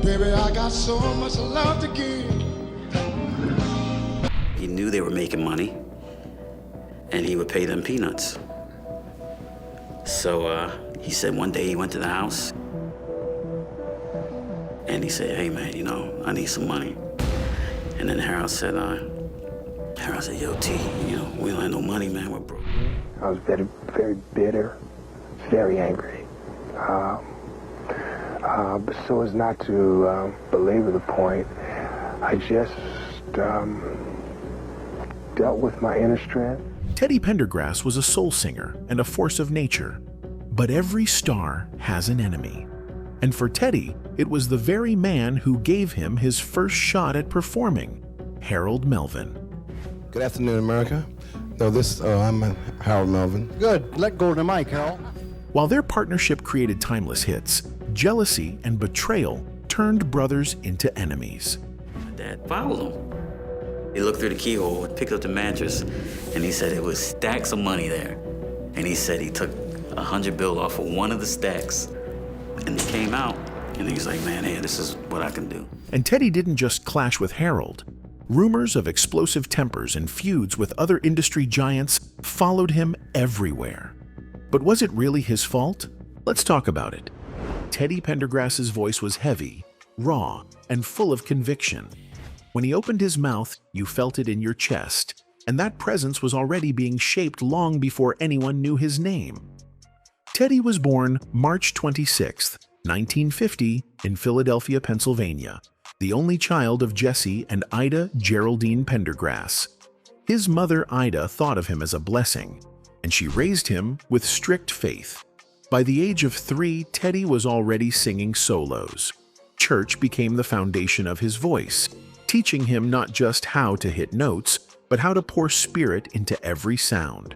Baby, I got so much love to give. He knew they were making money, and he would pay them peanuts. So he said one day he went to the house, and he said, hey man, you know, I need some money. And then Harold said, yo, T, you know, we don't have no money, man, we're broke. I was very, very bitter, very angry. But so as not to belabor the point, I just dealt with my inner strength. Teddy Pendergrass was a soul singer and a force of nature. But every star has an enemy. And for Teddy, it was the very man who gave him his first shot at performing, Harold Melvin. Good afternoon, America. No, I'm Harold Melvin. Good. Let go of the mic, Harold. While their partnership created timeless hits, jealousy and betrayal turned brothers into enemies. Dad followed him. He looked through the keyhole, picked up the mattress, and he said it was stacks of money there. And he said he took a 100 bill off of one of the stacks, and he came out, and he was like, man, hey, this is what I can do. And Teddy didn't just clash with Harold. Rumors of explosive tempers and feuds with other industry giants followed him everywhere. But was it really his fault? Let's talk about it. Teddy Pendergrass's voice was heavy, raw, and full of conviction. When he opened his mouth, you felt it in your chest, and that presence was already being shaped long before anyone knew his name. Teddy was born March 26, 1950, in Philadelphia, Pennsylvania, the only child of Jesse and Ida Geraldine Pendergrass. His mother, Ida, thought of him as a blessing, and she raised him with strict faith. By the age of 3, Teddy was already singing solos. Church became the foundation of his voice, teaching him not just how to hit notes, but how to pour spirit into every sound.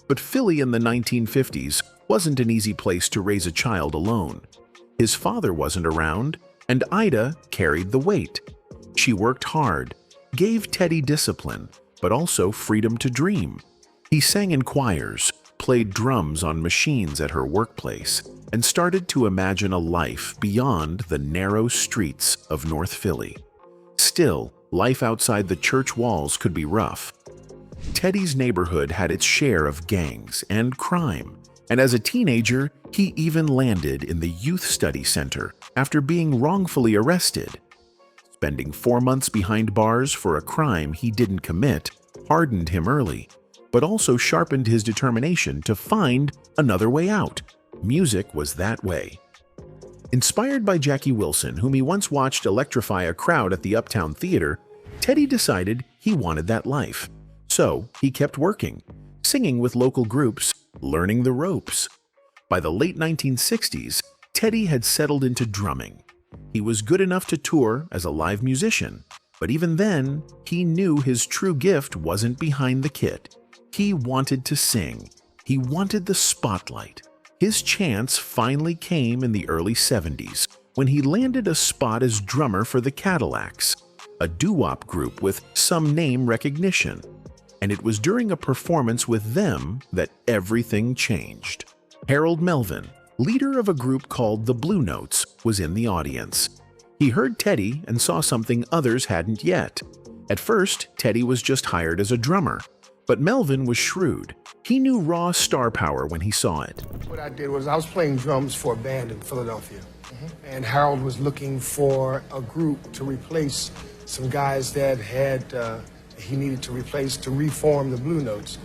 But Philly in the 1950s wasn't an easy place to raise a child alone. His father wasn't around, and Ida carried the weight. She worked hard, gave Teddy discipline, but also freedom to dream. He sang in choirs, played drums on machines at her workplace, and started to imagine a life beyond the narrow streets of North Philly. Still, life outside the church walls could be rough. Teddy's neighborhood had its share of gangs and crime, and as a teenager, he even landed in the Youth Study Center after being wrongfully arrested. Spending 4 months behind bars for a crime he didn't commit hardened him early, but also sharpened his determination to find another way out. Music was that way. Inspired by Jackie Wilson, whom he once watched electrify a crowd at the Uptown Theater, Teddy decided he wanted that life. So he kept working, singing with local groups, learning the ropes. By the late 1960s, Teddy had settled into drumming. He was good enough to tour as a live musician, but even then, he knew his true gift wasn't behind the kit. He wanted to sing. He wanted the spotlight. His chance finally came in the early 70s when he landed a spot as drummer for the Cadillacs, a doo-wop group with some name recognition. And it was during a performance with them that everything changed. Harold Melvin, leader of a group called the Blue Notes, was in the audience. He heard Teddy and saw something others hadn't yet. At first, Teddy was just hired as a drummer, but Melvin was shrewd. He knew raw star power when he saw it. What I did was I was playing drums for a band in Philadelphia, and Harold was looking for a group to replace some guys that he needed to replace to reform the Blue Notes.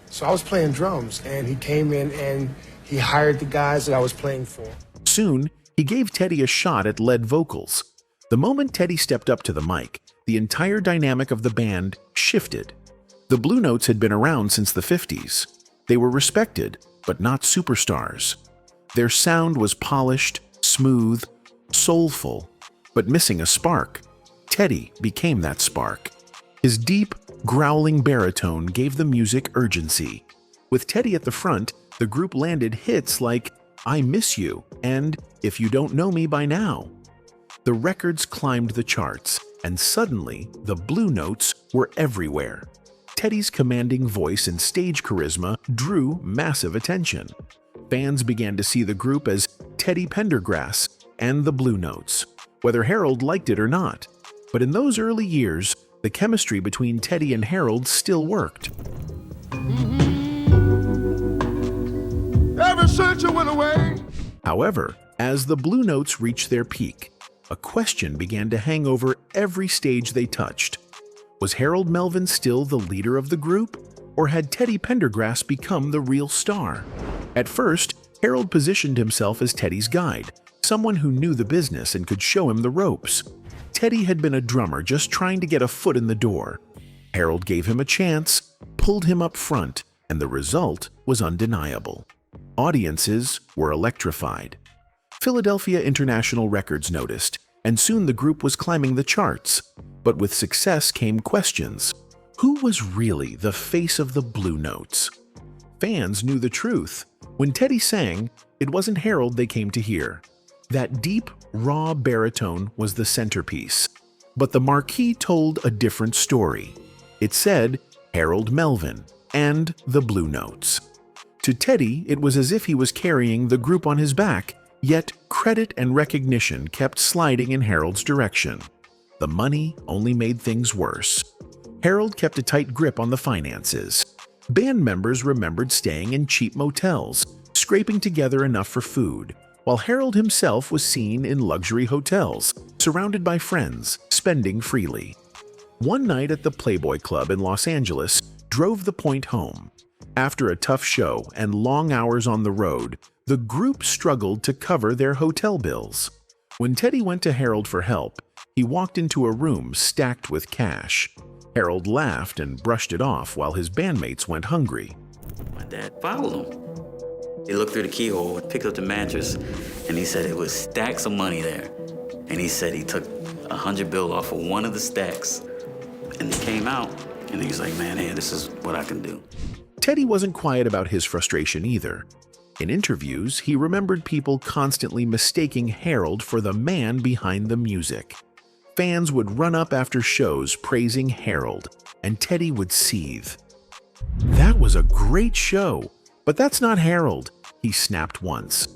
So I was playing drums, and he came in and he hired the guys that I was playing for. Soon, he gave Teddy a shot at lead vocals. The moment Teddy stepped up to the mic, the entire dynamic of the band shifted. The Blue Notes had been around since the 50s. They were respected, but not superstars. Their sound was polished, smooth, soulful, but missing a spark. Teddy became that spark. His deep, growling baritone gave the music urgency. With Teddy at the front, the group landed hits like I Miss You and If You Don't Know Me By Now. The records climbed the charts, and suddenly the Blue Notes were everywhere. Teddy's commanding voice and stage charisma drew massive attention. Fans began to see the group as Teddy Pendergrass and the Blue Notes. whether Harold liked it or not. But in those early years, the chemistry between Teddy and Harold still worked. Every searcher went away. However, as the Blue Notes reached their peak, a question began to hang over every stage they touched. Was Harold Melvin still the leader of the group, or had Teddy Pendergrass become the real star? At first, Harold positioned himself as Teddy's guide, someone who knew the business and could show him the ropes. Teddy had been a drummer just trying to get a foot in the door. Harold gave him a chance, pulled him up front, and the result was undeniable. Audiences were electrified. Philadelphia International Records noticed, and soon the group was climbing the charts. But with success came questions. Who was really the face of the Blue Notes? Fans knew the truth. When Teddy sang, it wasn't Harold they came to hear. That deep, raw baritone was the centerpiece. But the marquee told a different story. It said Harold Melvin and the Blue Notes. To Teddy, it was as if he was carrying the group on his back, yet credit and recognition kept sliding in Harold's direction. The money only made things worse. Harold kept a tight grip on the finances. Band members remembered staying in cheap motels, scraping together enough for food, while Harold himself was seen in luxury hotels, surrounded by friends, spending freely. One night at the Playboy Club in Los Angeles drove the point home. After a tough show and long hours on the road, the group struggled to cover their hotel bills. When Teddy went to Harold for help, he walked into a room stacked with cash. Harold laughed and brushed it off while his bandmates went hungry. My dad followed him. He looked through the keyhole and picked up the mattress, and he said it was stacks of money there. And he said he took a $100 off of one of the stacks, and he came out, and he was like, man, hey, this is what I can do. Teddy wasn't quiet about his frustration either. In interviews, he remembered people constantly mistaking Harold for the man behind the music. Fans would run up after shows praising Harold, and Teddy would seethe. "That was a great show, but that's not Harold," he snapped once.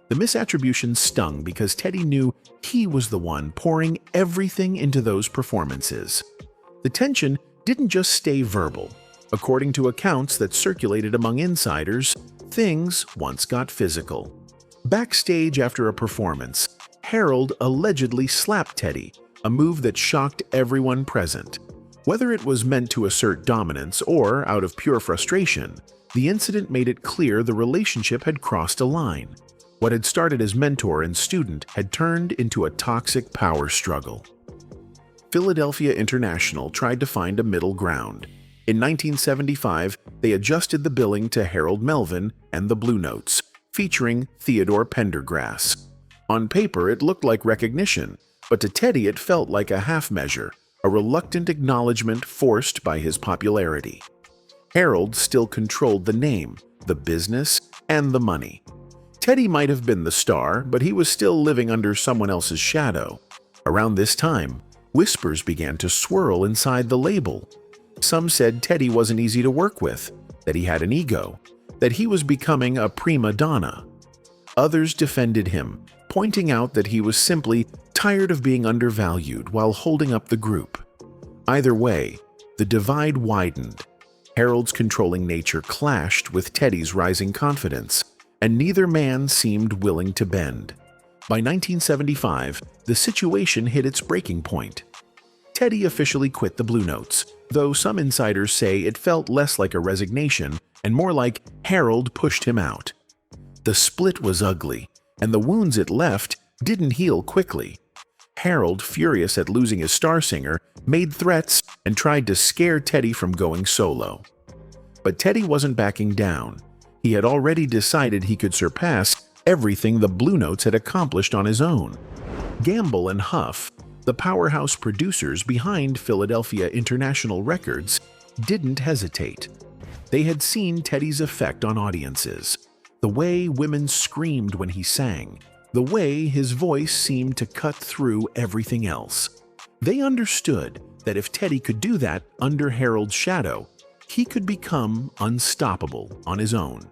The misattribution stung because Teddy knew he was the one pouring everything into those performances. The tension didn't just stay verbal. According to accounts that circulated among insiders, things once got physical. Backstage after a performance, Harold allegedly slapped Teddy, a move that shocked everyone present. Whether it was meant to assert dominance or out of pure frustration, the incident made it clear the relationship had crossed a line. What had started as mentor and student had turned into a toxic power struggle. Philadelphia International tried to find a middle ground. In 1975, they adjusted the billing to Harold Melvin and the Blue Notes, featuring Theodore Pendergrass. On paper, it looked like recognition, but to Teddy it felt like a half measure, a reluctant acknowledgement forced by his popularity. Harold still controlled the name, the business, and the money. Teddy might have been the star, but he was still living under someone else's shadow. Around this time, whispers began to swirl inside the label. Some said Teddy wasn't easy to work with, that he had an ego, that he was becoming a prima donna. Others defended him, pointing out that he was simply tired of being undervalued while holding up the group. Either way, the divide widened. Harold's controlling nature clashed with Teddy's rising confidence, and neither man seemed willing to bend. By 1975, the situation hit its breaking point. Teddy officially quit the Blue Notes, though some insiders say it felt less like a resignation and more like Harold pushed him out. The split was ugly, and the wounds it left didn't heal quickly. Harold, furious at losing his star singer, made threats and tried to scare Teddy from going solo. But Teddy wasn't backing down. He had already decided he could surpass everything the Blue Notes had accomplished on his own. Gamble and Huff, the powerhouse producers behind Philadelphia International Records, didn't hesitate. They had seen Teddy's effect on audiences. The way women screamed when he sang, the way his voice seemed to cut through everything else. They understood that if Teddy could do that under Harold's shadow, he could become unstoppable on his own.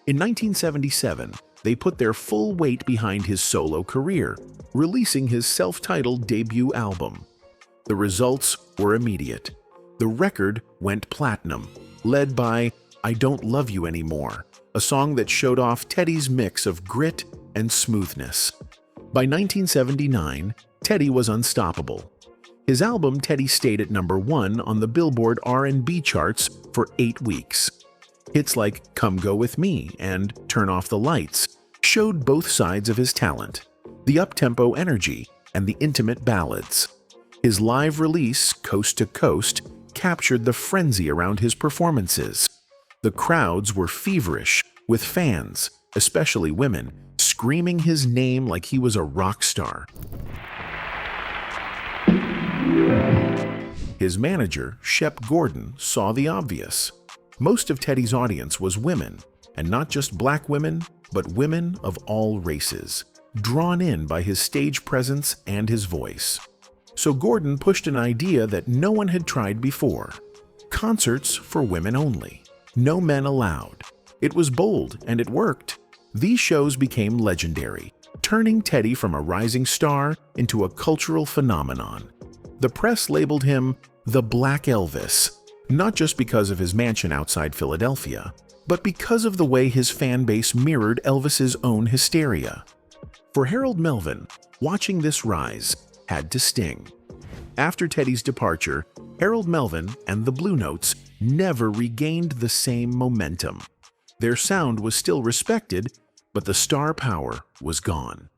In 1977, they put their full weight behind his solo career, releasing his self-titled debut album. The results were immediate. The record went platinum, led by I Don't Love You Anymore, a song that showed off Teddy's mix of grit and smoothness. By 1979, Teddy was unstoppable. His album Teddy stayed at #1 on the Billboard R&B charts for 8 weeks. Hits like Come Go With Me and Turn Off the Lights showed both sides of his talent, the up-tempo energy and the intimate ballads. His live release, Coast to Coast, captured the frenzy around his performances. The crowds were feverish, with fans, especially women, screaming his name like he was a rock star. His manager, Shep Gordon, saw the obvious. Most of Teddy's audience was women, and not just black women, but women of all races, drawn in by his stage presence and his voice. So Gordon pushed an idea that no one had tried before: concerts for women only. No men allowed. It was bold, and it worked. These shows became legendary, turning Teddy from a rising star into a cultural phenomenon. The press labeled him the Black Elvis, not just because of his mansion outside Philadelphia, but because of the way his fan base mirrored Elvis's own hysteria. For Harold Melvin, watching this rise had to sting. After Teddy's departure, Harold Melvin and the Blue Notes never regained the same momentum. Their sound was still respected, but the star power was gone.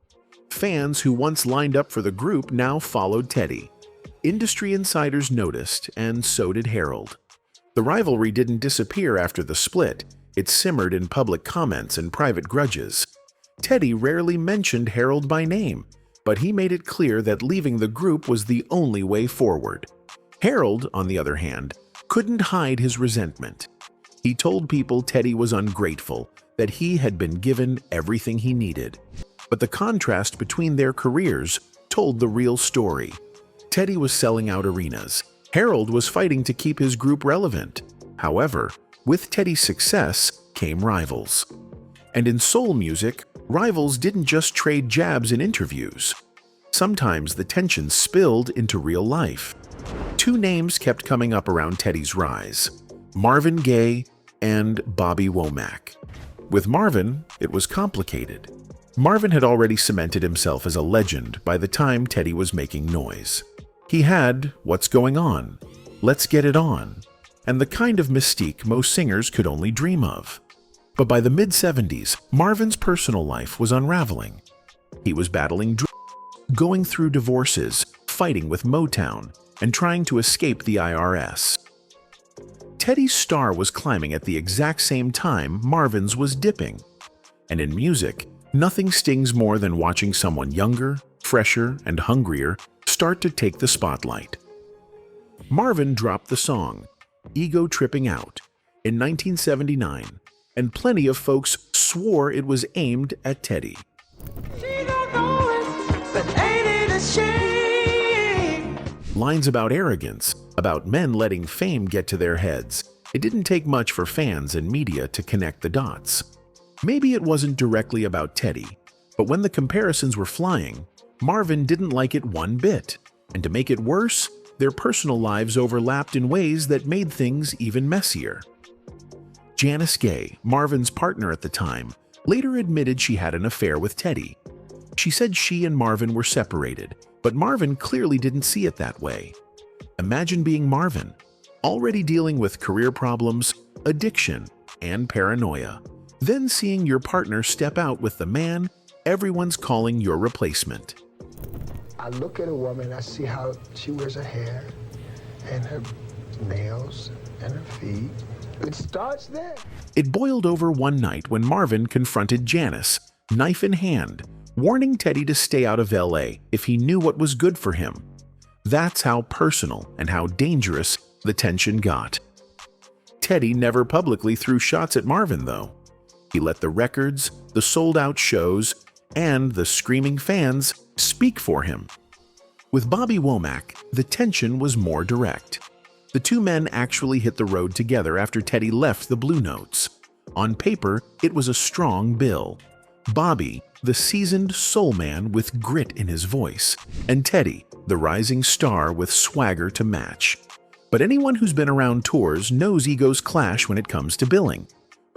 Fans who once lined up for the group now followed Teddy. Industry insiders noticed, and so did Harold. The rivalry didn't disappear after the split. It simmered in public comments and private grudges. Teddy rarely mentioned Harold by name, but he made it clear that leaving the group was the only way forward. Harold, on the other hand, couldn't hide his resentment. He told people Teddy was ungrateful, that he had been given everything he needed. But the contrast between their careers told the real story. Teddy was selling out arenas. Harold was fighting to keep his group relevant. However, with Teddy's success came rivals. And in soul music, rivals didn't just trade jabs in interviews. Sometimes the tension spilled into real life. 2 names kept coming up around Teddy's rise: Marvin Gaye and Bobby Womack. With Marvin, it was complicated. Marvin had already cemented himself as a legend by the time Teddy was making noise. He had What's Going On, Let's Get It On, and the kind of mystique most singers could only dream of. But by the mid-70s, Marvin's personal life was unraveling. He was battling drugs, going through divorces, fighting with Motown, and trying to escape the IRS. Teddy's star was climbing at the exact same time Marvin's was dipping. And in music, nothing stings more than watching someone younger, fresher, and hungrier start to take the spotlight. Marvin dropped the song, Ego Tripping Out, in 1979, and plenty of folks swore it was aimed at Teddy. Lines about arrogance, about men letting fame get to their heads. It didn't take much for fans and media to connect the dots. Maybe it wasn't directly about Teddy, but when the comparisons were flying, Marvin didn't like it one bit. And to make it worse, their personal lives overlapped in ways that made things even messier. Janice Gaye, Marvin's partner at the time, later admitted she had an affair with Teddy. She said she and Marvin were separated, but Marvin clearly didn't see it that way. Imagine being Marvin, already dealing with career problems, addiction, and paranoia, then seeing your partner step out with the man everyone's calling your replacement. I look at a woman, I see how she wears her hair and her nails and her feet. It starts there. It boiled over one night when Marvin confronted Janice, knife in hand, warning Teddy to stay out of LA if he knew what was good for him. That's how personal and how dangerous the tension got. Teddy never publicly threw shots at Marvin, though. He let the records, the sold-out shows, and the screaming fans speak for him. With Bobby Womack, the tension was more direct. The 2 men actually hit the road together after Teddy left the Blue Notes. On paper, it was a strong bill. Bobby, the seasoned soul man with grit in his voice, and Teddy, the rising star with swagger to match. But anyone who's been around tours knows egos clash when it comes to billing.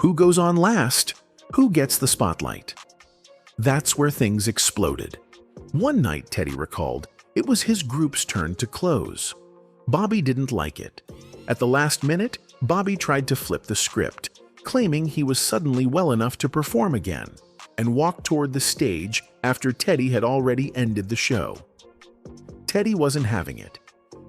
Who goes on last? Who gets the spotlight? That's where things exploded. One night, Teddy recalled, it was his group's turn to close. Bobby didn't like it. At the last minute, Bobby tried to flip the script, claiming he was suddenly well enough to perform again, and walked toward the stage after Teddy had already ended the show. Teddy wasn't having it.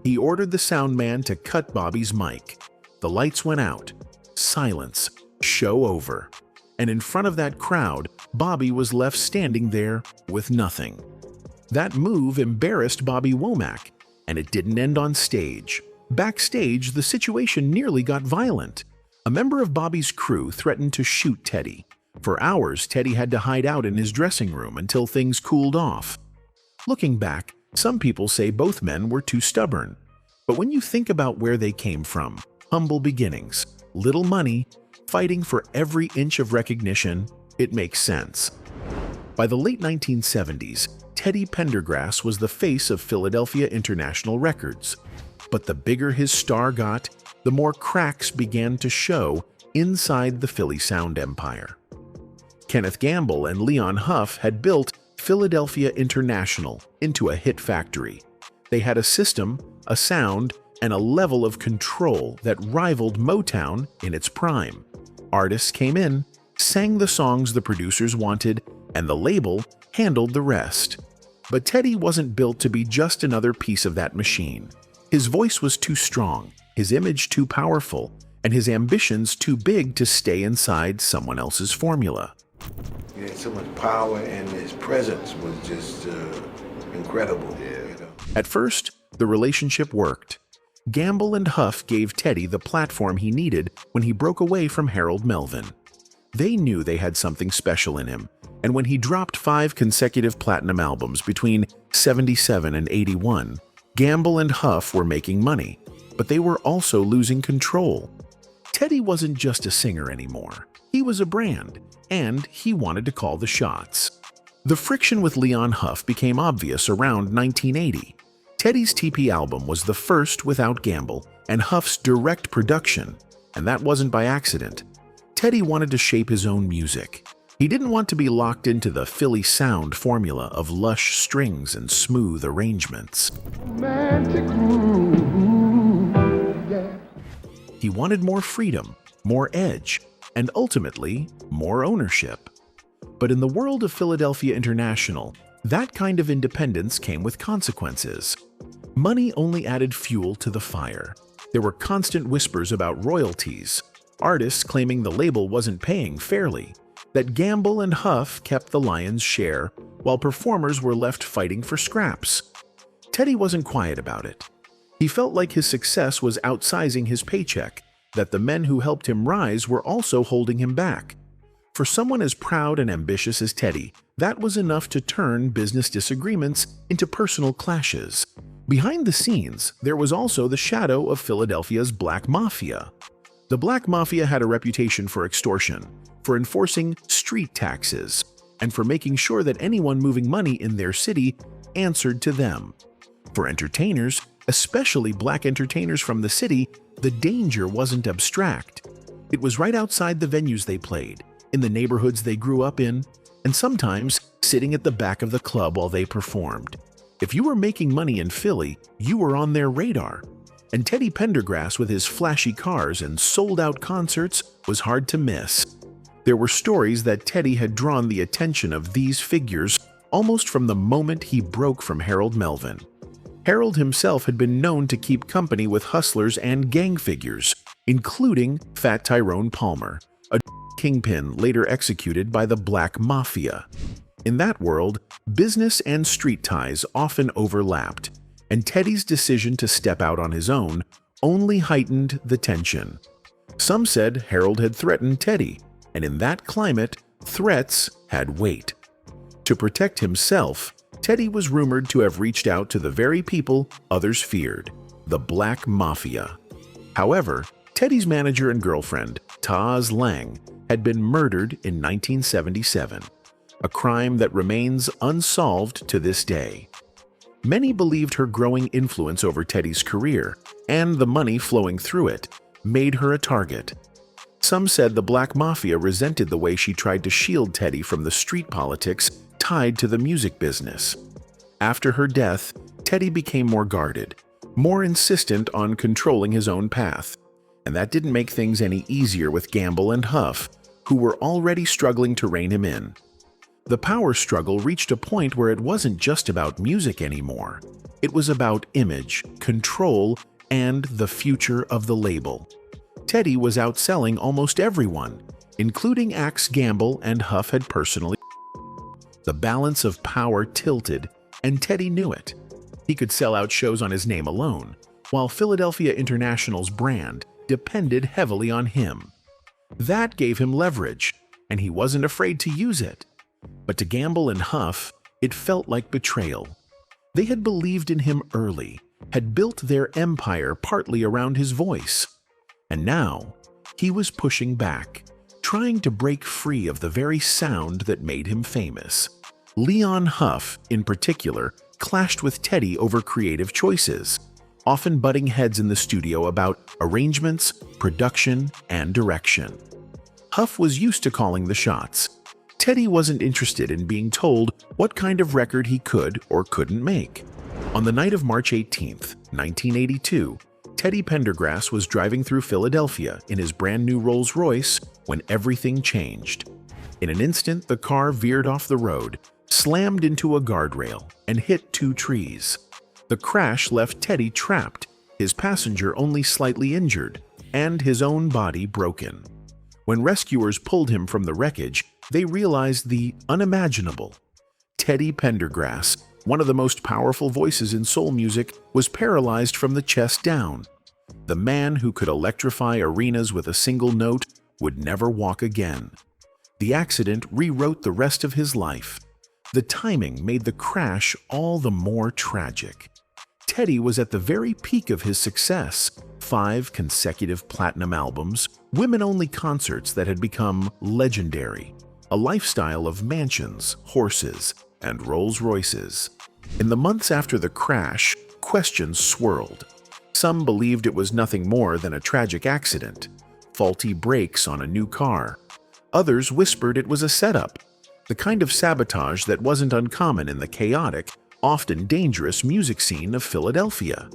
He ordered the sound man to cut Bobby's mic. The lights went out. Silence. Show over. And in front of that crowd, Bobby was left standing there with nothing. That move embarrassed Bobby Womack, and it didn't end on stage. Backstage, the situation nearly got violent. A member of Bobby's crew threatened to shoot Teddy. For hours, Teddy had to hide out in his dressing room until things cooled off. Looking back, some people say both men were too stubborn. But when you think about where they came from, humble beginnings, little money, fighting for every inch of recognition, it makes sense. By the late 1970s, Teddy Pendergrass was the face of Philadelphia International Records. But the bigger his star got, the more cracks began to show inside the Philly sound empire. Kenneth Gamble and Leon Huff had built Philadelphia International into a hit factory. They had a system, a sound, and a level of control that rivaled Motown in its prime. Artists came in, sang the songs the producers wanted, and the label handled the rest. But Teddy wasn't built to be just another piece of that machine. His voice was too strong, his image too powerful, and his ambitions too big to stay inside someone else's formula. He had so much power, and his presence was just incredible. You know? At first, the relationship worked. Gamble and Huff gave Teddy the platform he needed when he broke away from Harold Melvin. They knew they had something special in him, and when he dropped 5 consecutive platinum albums between 77 and 81, Gamble and Huff were making money, but they were also losing control. Teddy wasn't just a singer anymore. He was a brand, and he wanted to call the shots. The friction with Leon Huff became obvious around 1980. Teddy's TP album was the first without Gamble and Huff's direct production, and that wasn't by accident. Teddy wanted to shape his own music. He didn't want to be locked into the Philly sound formula of lush strings and smooth arrangements. Romantic groove, yeah. He wanted more freedom, more edge, and ultimately, more ownership. But in the world of Philadelphia International, that kind of independence came with consequences. Money only added fuel to the fire. There were constant whispers about royalties, artists claiming the label wasn't paying fairly, that Gamble and Huff kept the lion's share, while performers were left fighting for scraps. Teddy wasn't quiet about it. He felt like his success was outsizing his paycheck, that the men who helped him rise were also holding him back. For someone as proud and ambitious as Teddy, that was enough to turn business disagreements into personal clashes. Behind the scenes, there was also the shadow of Philadelphia's Black Mafia. The Black Mafia had a reputation for extortion, for enforcing street taxes, and for making sure that anyone moving money in their city answered to them. For entertainers, especially black entertainers from the city, the danger wasn't abstract. It was right outside the venues they played, in the neighborhoods they grew up in, and sometimes sitting at the back of the club while they performed. If you were making money in Philly, you were on their radar. And Teddy Pendergrass, with his flashy cars and sold-out concerts, was hard to miss. There were stories that Teddy had drawn the attention of these figures almost from the moment he broke from Harold Melvin. Harold himself had been known to keep company with hustlers and gang figures, including Fat Tyrone Palmer, a kingpin later executed by the Black Mafia. In that world, business and street ties often overlapped, and Teddy's decision to step out on his own only heightened the tension. Some said Harold had threatened Teddy, and in that climate, threats had weight. To protect himself, Teddy was rumored to have reached out to the very people others feared, the Black Mafia. However, Teddy's manager and girlfriend, Taz Lang, had been murdered in 1977. a crime that remains unsolved to this day. Many believed her growing influence over Teddy's career and the money flowing through it made her a target. Some said the Black Mafia resented the way she tried to shield Teddy from the street politics tied to the music business. After her death, Teddy became more guarded, more insistent on controlling his own path, and that didn't make things any easier with Gamble and Huff, who were already struggling to rein him in. The power struggle reached a point where it wasn't just about music anymore. It was about image, control, and the future of the label. Teddy was outselling almost everyone, including acts Gamble and Huff had personally. The balance of power tilted, and Teddy knew it. He could sell out shows on his name alone, while Philadelphia International's brand depended heavily on him. That gave him leverage, and he wasn't afraid to use it. But to Gamble and Huff, it felt like betrayal. They had believed in him early, had built their empire partly around his voice. And now, he was pushing back, trying to break free of the very sound that made him famous. Leon Huff, in particular, clashed with Teddy over creative choices, often butting heads in the studio about arrangements, production, and direction. Huff was used to calling the shots. Teddy wasn't interested in being told what kind of record he could or couldn't make. On the night of March 18, 1982, Teddy Pendergrass was driving through Philadelphia in his brand new Rolls-Royce when everything changed. In an instant, the car veered off the road, slammed into a guardrail, and hit 2 trees. The crash left Teddy trapped, his passenger only slightly injured, and his own body broken. When rescuers pulled him from the wreckage, they realized the unimaginable. Teddy Pendergrass, one of the most powerful voices in soul music, was paralyzed from the chest down. The man who could electrify arenas with a single note would never walk again. The accident rewrote the rest of his life. The timing made the crash all the more tragic. Teddy was at the very peak of his success. 5 consecutive platinum albums, women-only concerts that had become legendary, a lifestyle of mansions, horses, and Rolls-Royces. In the months after the crash, questions swirled. Some believed it was nothing more than a tragic accident, faulty brakes on a new car. Others whispered it was a setup, the kind of sabotage that wasn't uncommon in the chaotic, often dangerous music scene of Philadelphia.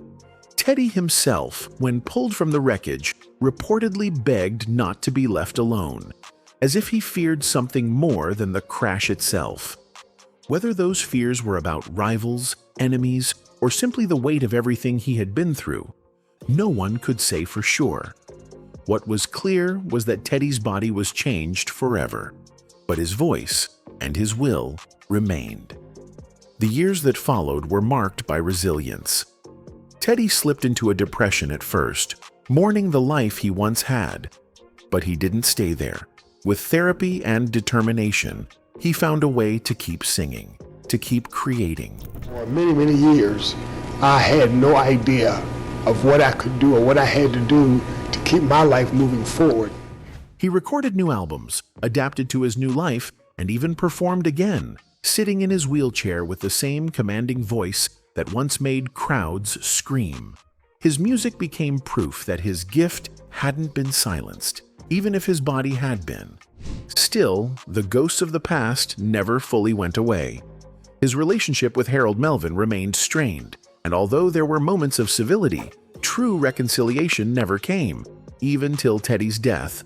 Teddy himself, when pulled from the wreckage, reportedly begged not to be left alone, as if he feared something more than the crash itself. Whether those fears were about rivals, enemies, or simply the weight of everything he had been through, no one could say for sure. What was clear was that Teddy's body was changed forever, but his voice and his will remained. The years that followed were marked by resilience. Teddy slipped into a depression at first, mourning the life he once had. But he didn't stay there. With therapy and determination, he found a way to keep singing, to keep creating. For many, many years, I had no idea of what I could do or what I had to do to keep my life moving forward. He recorded new albums, adapted to his new life, and even performed again, sitting in his wheelchair with the same commanding voice that once made crowds scream. His music became proof that his gift hadn't been silenced, even if his body had been. Still, the ghosts of the past never fully went away. His relationship with Harold Melvin remained strained, and although there were moments of civility, true reconciliation never came, even till Teddy's death